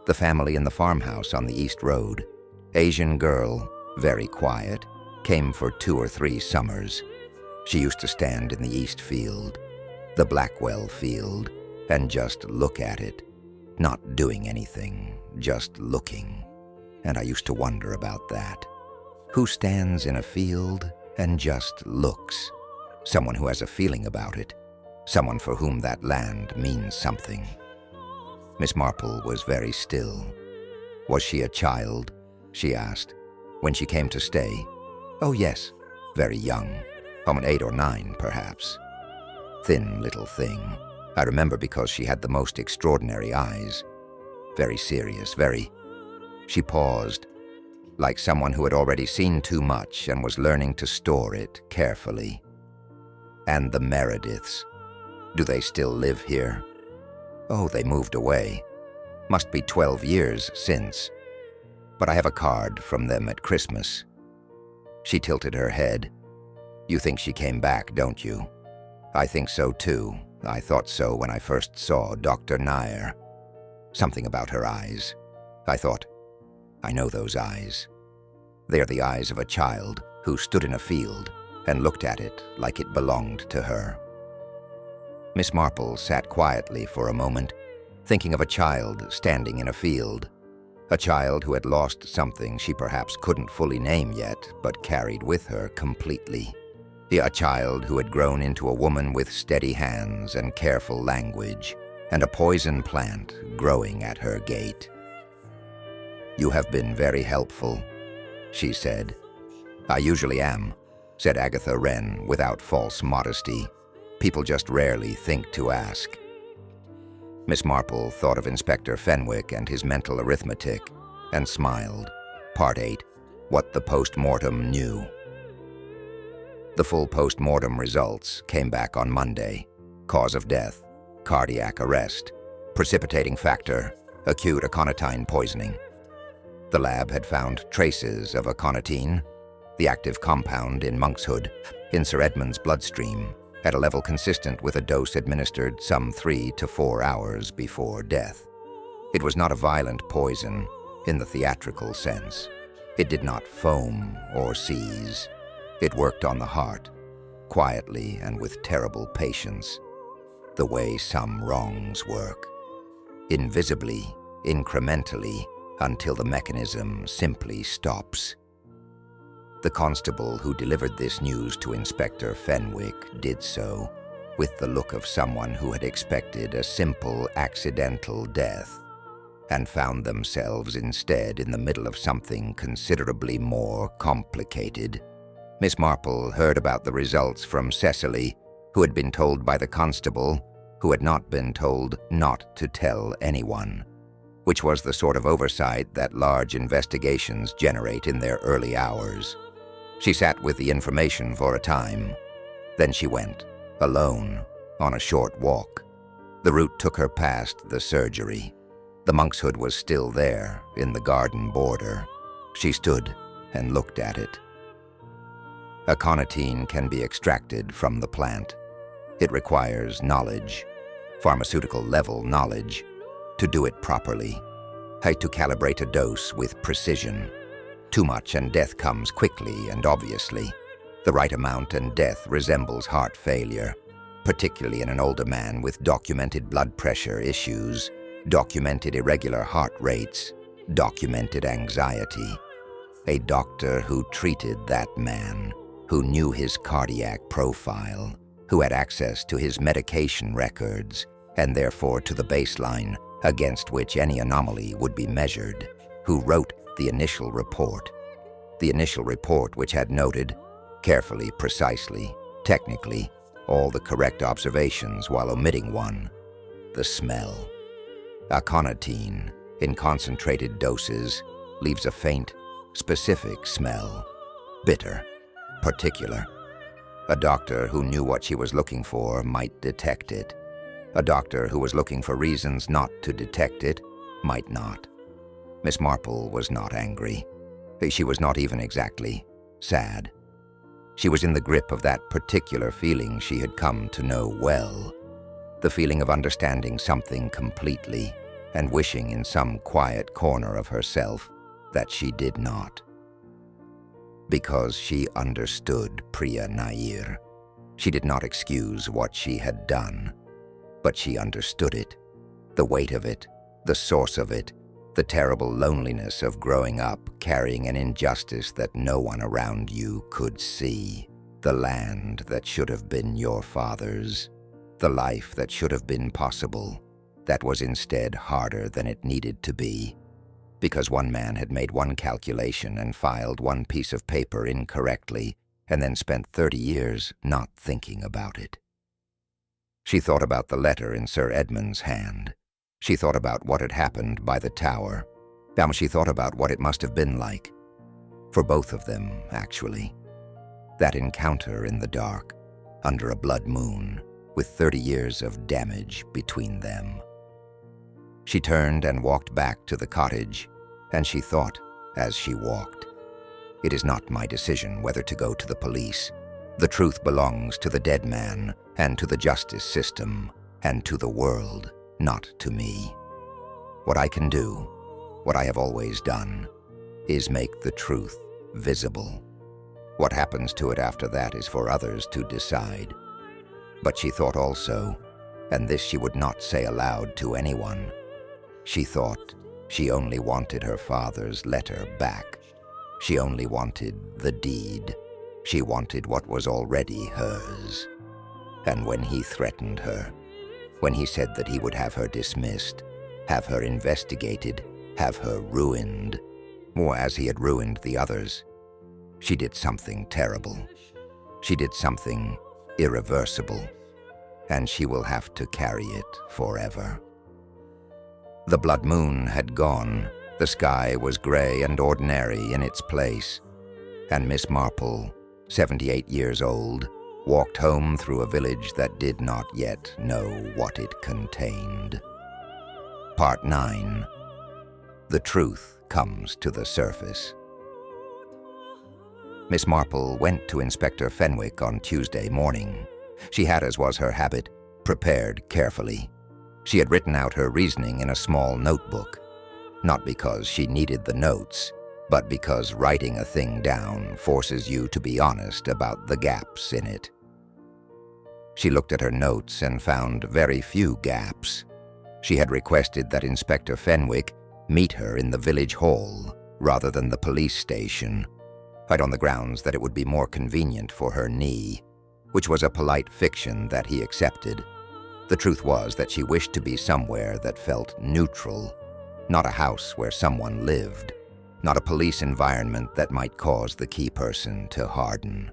the family in the farmhouse on the East Road. Asian girl, very quiet, came for 2 or 3 summers. She used to stand in the East Field, the Blackwell field, and just look at it, not doing anything, just looking. And I used to wonder about that. Who stands in a field and just looks? Someone who has a feeling about it, someone for whom that land means something." Miss Marple was very still. "Was she a child?" she asked. "When she came to stay?" "Oh, yes, very young, 8 or 9, perhaps. Thin little thing. I remember because she had the most extraordinary eyes. Very serious, very—" She paused, like someone who had already seen too much and was learning to store it carefully. "And the Merediths, do they still live here?" "Oh, they moved away. Must be 12 years since. But I have a card from them at Christmas." She tilted her head. "You think she came back, don't you?" "I think so, too. I thought so when I first saw Dr. Nair. Something about her eyes. I thought, I know those eyes. They're the eyes of a child who stood in a field and looked at it like it belonged to her." Miss Marple sat quietly for a moment, thinking of a child standing in a field. A child who had lost something she perhaps couldn't fully name yet, but carried with her completely. A child who had grown into a woman with steady hands and careful language, and a poison plant growing at her gate. "You have been very helpful," she said. "I usually am," said Agatha Wren without false modesty. "People just rarely think to ask." Miss Marple thought of Inspector Fenwick and his mental arithmetic, and smiled. Part 8. What the Post-Mortem Knew. The full post-mortem results came back on Monday. Cause of death, cardiac arrest. Precipitating factor, acute aconitine poisoning. The lab had found traces of aconitine, the active compound in monkshood, in Sir Edmund's bloodstream, at a level consistent with a dose administered some 3 to 4 hours before death. It was not a violent poison in the theatrical sense. It did not foam or seize. It worked on the heart, quietly and with terrible patience, the way some wrongs work. Invisibly, incrementally, until the mechanism simply stops. The constable who delivered this news to Inspector Fenwick did so with the look of someone who had expected a simple, accidental death and found themselves instead in the middle of something considerably more complicated. Miss Marple heard about the results from Cecily, who had been told by the constable, who had not been told not to tell anyone, which was the sort of oversight that large investigations generate in their early hours. She sat with the information for a time. Then she went, alone, on a short walk. The route took her past the surgery. The monkshood was still there, in the garden border. She stood and looked at it. Aconitine can be extracted from the plant. It requires knowledge, pharmaceutical-level knowledge, to do it properly, to calibrate a dose with precision. Too much and death comes quickly and obviously. The right amount and death resembles heart failure, particularly in an older man with documented blood pressure issues, documented irregular heart rates, documented anxiety. A doctor who treated that man, who knew his cardiac profile, who had access to his medication records, and therefore to the baseline against which any anomaly would be measured, who wrote the initial report which had noted, carefully, precisely, technically, all the correct observations while omitting one: the smell. Aconitine, in concentrated doses, leaves a faint, specific smell, bitter, particular. A doctor who knew what she was looking for might detect it. A doctor who was looking for reasons not to detect it might not. Miss Marple was not angry. She was not even exactly sad. She was in the grip of that particular feeling she had come to know well, the feeling of understanding something completely and wishing in some quiet corner of herself that she did not. Because she understood Priya Nair. She did not excuse what she had done, but she understood it, the weight of it, the source of it, the terrible loneliness of growing up carrying an injustice that no one around you could see, the land that should have been your father's, the life that should have been possible, that was instead harder than it needed to be, because one man had made one calculation and filed one piece of paper incorrectly and then spent 30 years not thinking about it. She thought about the letter in Sir Edmund's hand. She thought about what had happened by the tower. She thought about what it must have been like. For both of them, actually. That encounter in the dark, under a blood moon, with 30 years of damage between them. She turned and walked back to the cottage, and she thought as she walked, "It is not my decision whether to go to the police. The truth belongs to the dead man and to the justice system and to the world, not to me. What I can do, what I have always done, is make the truth visible. What happens to it after that is for others to decide." But she thought also, and this she would not say aloud to anyone, she thought she only wanted her father's letter back. She only wanted the deed. She wanted what was already hers. And when he threatened her, when he said that he would have her dismissed, have her investigated, have her ruined, more as he had ruined the others, she did something terrible. She did something irreversible, and she will have to carry it forever. The blood moon had gone. The sky was gray and ordinary in its place, and Miss Marple, 78 years old, walked home through a village that did not yet know what it contained. Part 9. The truth comes to the surface. Miss Marple went to Inspector Fenwick on Tuesday morning. She had, as was her habit, prepared carefully. She had written out her reasoning in a small notebook, not because she needed the notes, but because writing a thing down forces you to be honest about the gaps in it. She looked at her notes and found very few gaps. She had requested that Inspector Fenwick meet her in the village hall rather than the police station, on the grounds that it would be more convenient for her knee, which was a polite fiction that he accepted. The truth was that she wished to be somewhere that felt neutral, not a house where someone lived, not a police environment that might cause the key person to harden.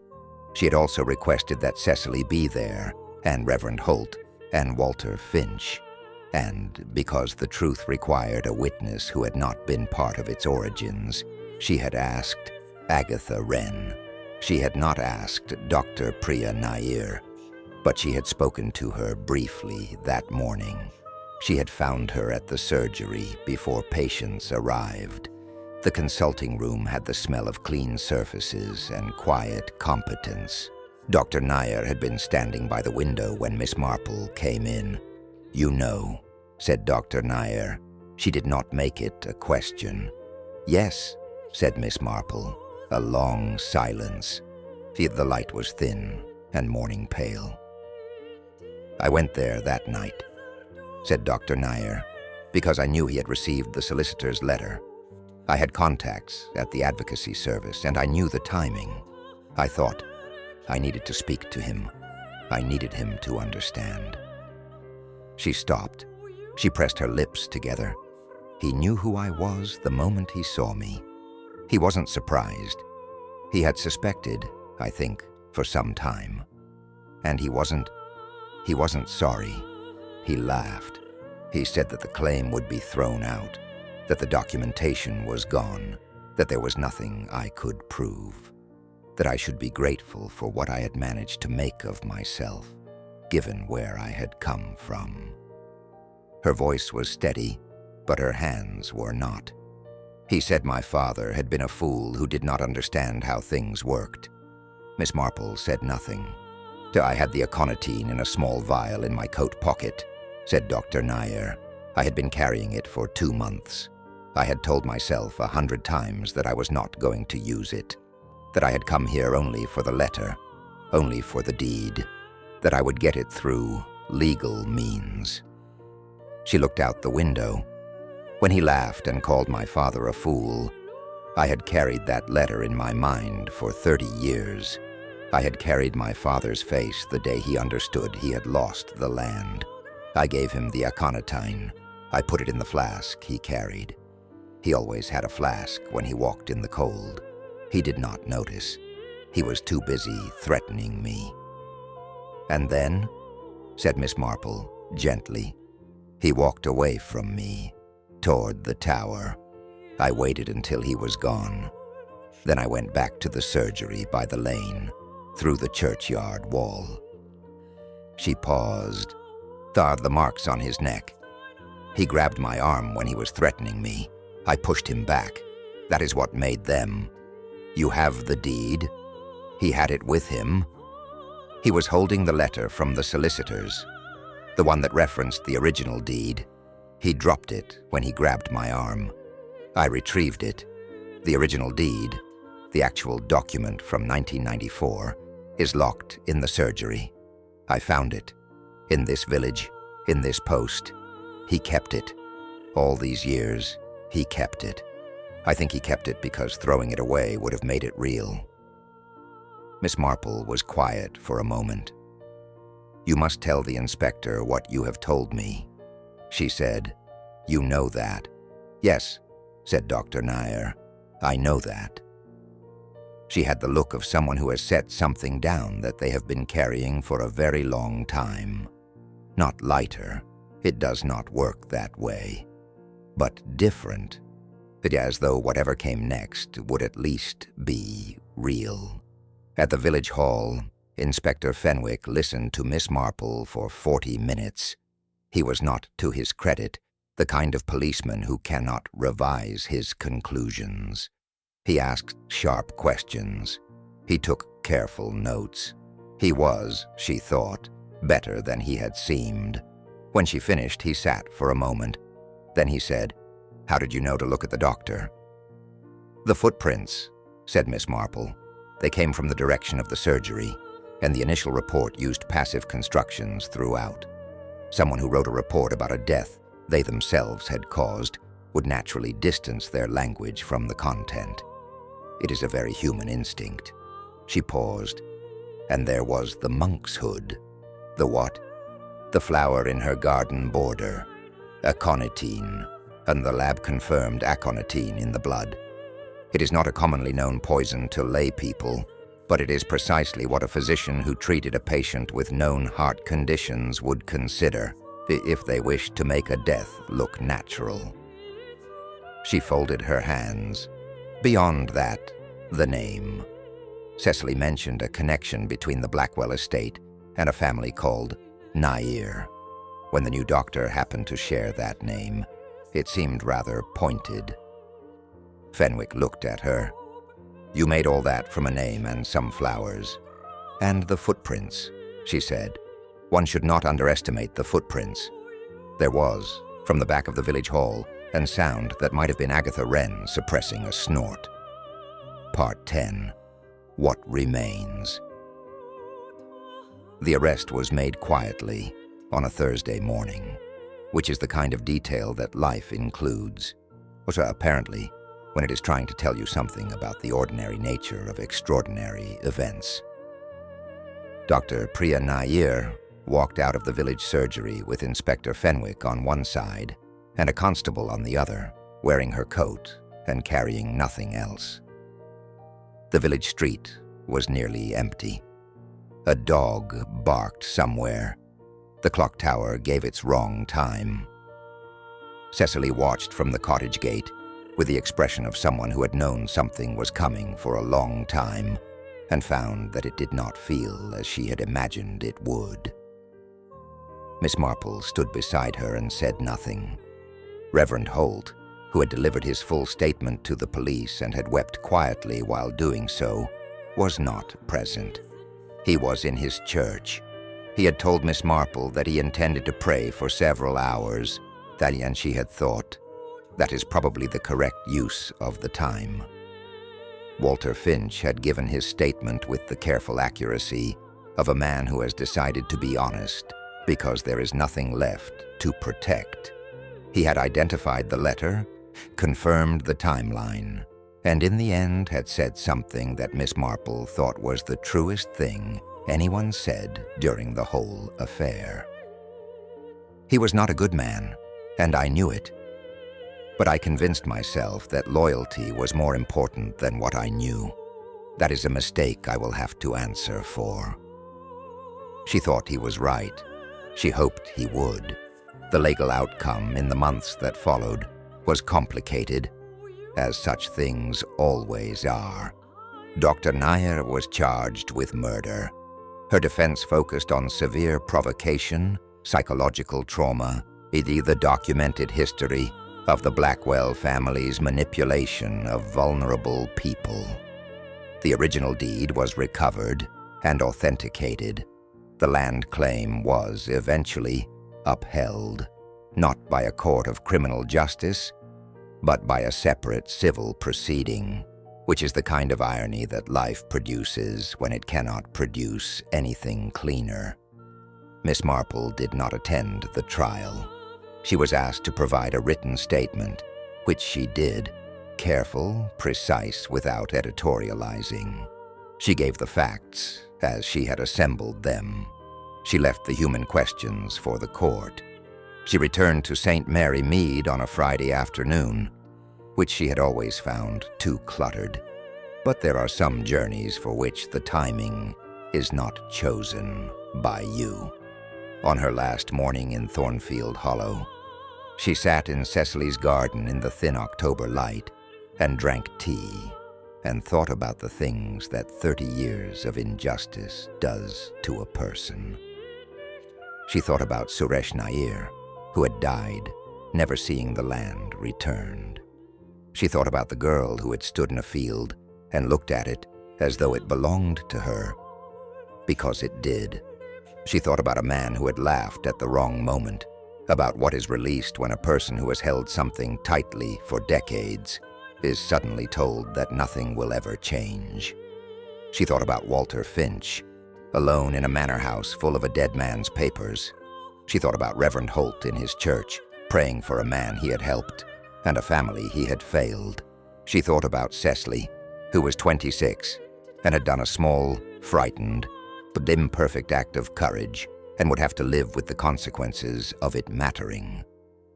She had also requested that Cecily be there, and Reverend Holt, and Walter Finch, and because the truth required a witness who had not been part of its origins, she had asked Agatha Wren. She had not asked Dr. Priya Nair, but she had spoken to her briefly that morning. She had found her at the surgery before patients arrived. The consulting room had the smell of clean surfaces and quiet competence. Dr. Nair had been standing by the window when Miss Marple came in. "You know," said Dr. Nair. She did not make it a question. "Yes," said Miss Marple. A long silence. The light was thin and morning pale. "I went there that night," said Dr. Nair, "because I knew he had received the solicitor's letter. I had contacts at the advocacy service, and I knew the timing. I thought I needed to speak to him. I needed him to understand." She stopped. She pressed her lips together. "He knew who I was the moment he saw me. He wasn't surprised. He had suspected, I think, for some time. And he wasn't sorry. He laughed. He said that the claim would be thrown out, that the documentation was gone, that there was nothing I could prove. that I should be grateful for what I had managed to make of myself, given where I had come from. Her voice was steady, but her hands were not. He said my father had been a fool who did not understand how things worked. Miss Marple said nothing. I had the aconitine in a small vial in my coat pocket, said Dr. Nair. I had been carrying it for 2 months. I had told myself 100 times that I was not going to use it, that I had come here only for the letter, only for the deed, that I would get it through legal means. She looked out the window. When he laughed and called my father a fool, I had carried that letter in my mind for 30 years. I had carried my father's face the day he understood he had lost the land. I gave him the aconitine. I put it in the flask he carried. He always had a flask when he walked in the cold. He did not notice. He was too busy threatening me. And then, said Miss Marple gently, he walked away from me, toward the tower. I waited until he was gone. Then I went back to the surgery by the lane, through the churchyard wall. She paused. The marks on his neck. He grabbed my arm when he was threatening me. I pushed him back. That is what made them. You have the deed? He had it with him. He was holding the letter from the solicitors, the one that referenced the original deed. He dropped it when he grabbed my arm. I retrieved it. The original deed, the actual document from 1994, is locked in the surgery. I found it. In this village, in this post. He kept it. All these years, he kept it. I think he kept it because throwing it away would have made it real. Miss Marple was quiet for a moment. You must tell the inspector what you have told me, she said. You know that. Yes, said Dr. Nair. I know that. She had the look of someone who has set something down that they have been carrying for a very long time. Not lighter. It does not work that way. But different. As though whatever came next would at least be real. At the village hall, Inspector Fenwick listened to Miss Marple for 40 minutes. He was not, to his credit, the kind of policeman who cannot revise his conclusions. He asked sharp questions. He took careful notes. He was, she thought, better than he had seemed. When she finished, he sat for a moment. Then he said, How did you know to look at the doctor? The footprints, said Miss Marple. They came from the direction of the surgery, and the initial report used passive constructions throughout. Someone who wrote a report about a death they themselves had caused would naturally distance their language from the content. It is a very human instinct. She paused. And there was the monkshood. The what? The flower in her garden border. Aconitine, and the lab confirmed aconitine in the blood. It is not a commonly known poison to lay people, but it is precisely what a physician who treated a patient with known heart conditions would consider, if they wished to make a death look natural. She folded her hands. Beyond that, the name. Cecily mentioned a connection between the Blackwell estate and a family called Nair. When the new doctor happened to share that name, it seemed rather pointed. Fenwick looked at her. You made all that from a name and some flowers. And the footprints, she said. One should not underestimate the footprints. There was, from the back of the village hall, a sound that might have been Agatha Wren suppressing a snort. Part 10. What Remains. The arrest was made quietly on a Thursday morning, which is the kind of detail that life includes. Apparently, when it is trying to tell you something about the ordinary nature of extraordinary events. Dr. Priya Nair walked out of the village surgery with Inspector Fenwick on one side and a constable on the other, wearing her coat and carrying nothing else. The village street was nearly empty. A dog barked somewhere. The clock tower gave its wrong time. Cecily watched from the cottage gate with the expression of someone who had known something was coming for a long time. and found that it did not feel as she had imagined it would. Miss Marple stood beside her and said nothing. Reverend Holt, who had delivered his full statement to the police and had wept quietly while doing so, was not present. He was in his church. He had told Miss Marple that he intended to pray for several hours, and she had thought, that is probably the correct use of the time. Walter Finch had given his statement with the careful accuracy of a man who has decided to be honest because there is nothing left to protect. He had identified the letter, confirmed the timeline, and in the end had said something that Miss Marple thought was the truest thing anyone said during the whole affair. He was not a good man, and I knew it. But I convinced myself that loyalty was more important than what I knew. That is a mistake I will have to answer for. She thought he was right. She hoped he would. The legal outcome in the months that followed was complicated, as such things always are. Dr. Nair was charged with murder. Her defense focused on severe provocation, psychological trauma, the documented history of the Blackwell family's manipulation of vulnerable people. The original deed was recovered and authenticated. The land claim was eventually upheld, not by a court of criminal justice, but by a separate civil proceeding, which is the kind of irony that life produces when it cannot produce anything cleaner. Miss Marple did not attend the trial. She was asked to provide a written statement, which she did, careful, precise, without editorializing. She gave the facts as she had assembled them. She left the human questions for the court. She returned to St. Mary Mead on a Friday afternoon, which she had always found too cluttered. But there are some journeys for which the timing is not chosen by you. On her last morning in Thornfield Hollow, she sat in Cecily's garden in the thin October light and drank tea and thought about the things that 30 years of injustice does to a person. She thought about Suresh Nair, who had died, never seeing the land returned. She thought about the girl who had stood in a field and looked at it as though it belonged to her, because it did. She thought about a man who had laughed at the wrong moment, about what is released when a person who has held something tightly for decades is suddenly told that nothing will ever change. She thought about Walter Finch, alone in a manor house full of a dead man's papers. She thought about Reverend Holt in his church, praying for a man he had helped and a family he had failed. She thought about Cecily, who was 26 and had done a small, frightened, but imperfect act of courage and would have to live with the consequences of it mattering.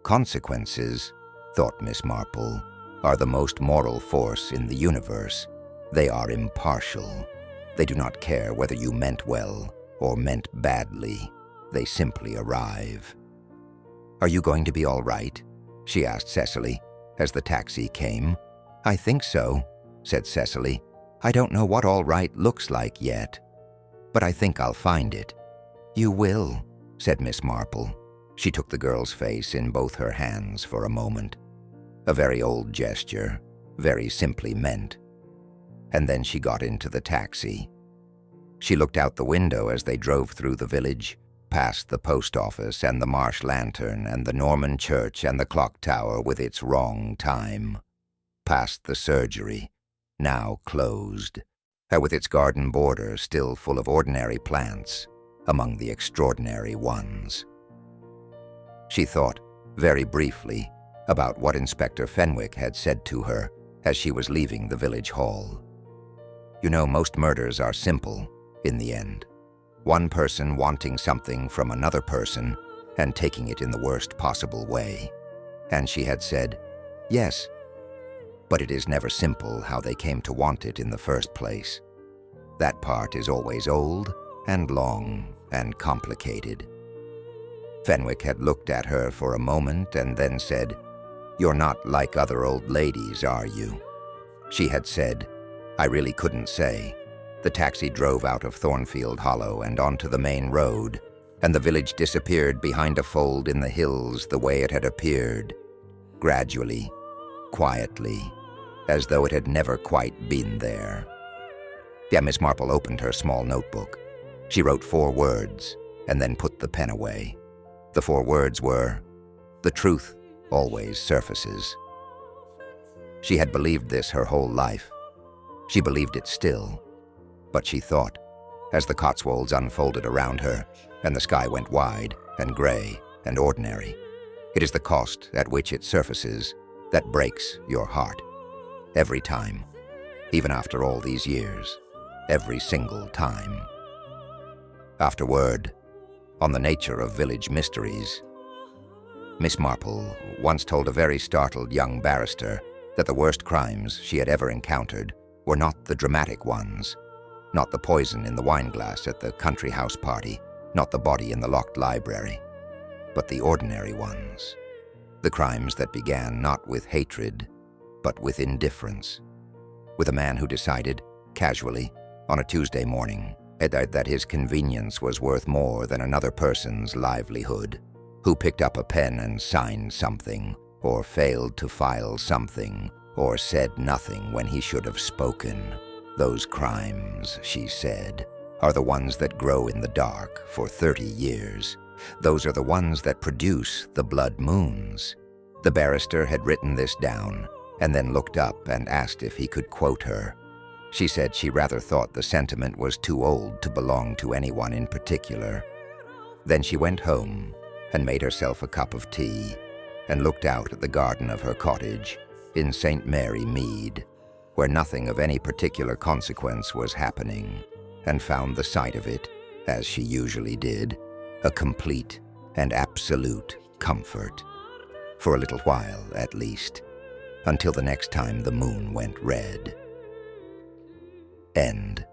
Consequences, thought Miss Marple, are the most moral force in the universe. They are impartial. They do not care whether you meant well or meant badly. They simply arrive. "Are you going to be all right?" she asked Cecily as the taxi came. "I think so," said Cecily. "I don't know what all right looks like yet, but I think I'll find it." "You will," said Miss Marple. She took the girl's face in both her hands for a moment. A very old gesture, very simply meant. And then she got into the taxi. She looked out the window as they drove through the village, past the post office and the marsh lantern and the Norman church and the clock tower with its wrong time, past the surgery, now closed, with its garden border still full of ordinary plants among the extraordinary ones. She thought, very briefly, about what Inspector Fenwick had said to her as she was leaving the village hall. "You know, most murders are simple, in the end. One person wanting something from another person and taking it in the worst possible way." And she had said, "Yes, but it is never simple how they came to want it in the first place. That part is always old and long and complicated." Fenwick had looked at her for a moment and then said, "You're not like other old ladies, are you?" She had said, "I really couldn't say." The taxi drove out of Thornfield Hollow and onto the main road, and the village disappeared behind a fold in the hills the way it had appeared, gradually, quietly, as though it had never quite been there. Miss Marple opened her small notebook. She wrote 4 words and then put the pen away. The 4 words were, "The truth always surfaces." She had believed this her whole life. She believed it still. But she thought, as the Cotswolds unfolded around her and the sky went wide and gray and ordinary, it is the cost at which it surfaces that breaks your heart. Every time, even after all these years, every single time. Afterward, on the nature of village mysteries, Miss Marple once told a very startled young barrister that the worst crimes she had ever encountered were not the dramatic ones, not the poison in the wineglass at the country house party, not the body in the locked library, but the ordinary ones. The crimes that began not with hatred, but with indifference. With a man who decided, casually, on a Tuesday morning, that his convenience was worth more than another person's livelihood, who picked up a pen and signed something, or failed to file something, or said nothing when he should have spoken. Those crimes, she said, are the ones that grow in the dark for 30 years. Those are the ones that produce the blood moons. The barrister had written this down, and then looked up and asked if he could quote her. She said she rather thought the sentiment was too old to belong to anyone in particular. Then she went home and made herself a cup of tea and looked out at the garden of her cottage in St. Mary Mead, where nothing of any particular consequence was happening, and found the sight of it, as she usually did, a complete and absolute comfort. For a little while, at least, until the next time the moon went red. End.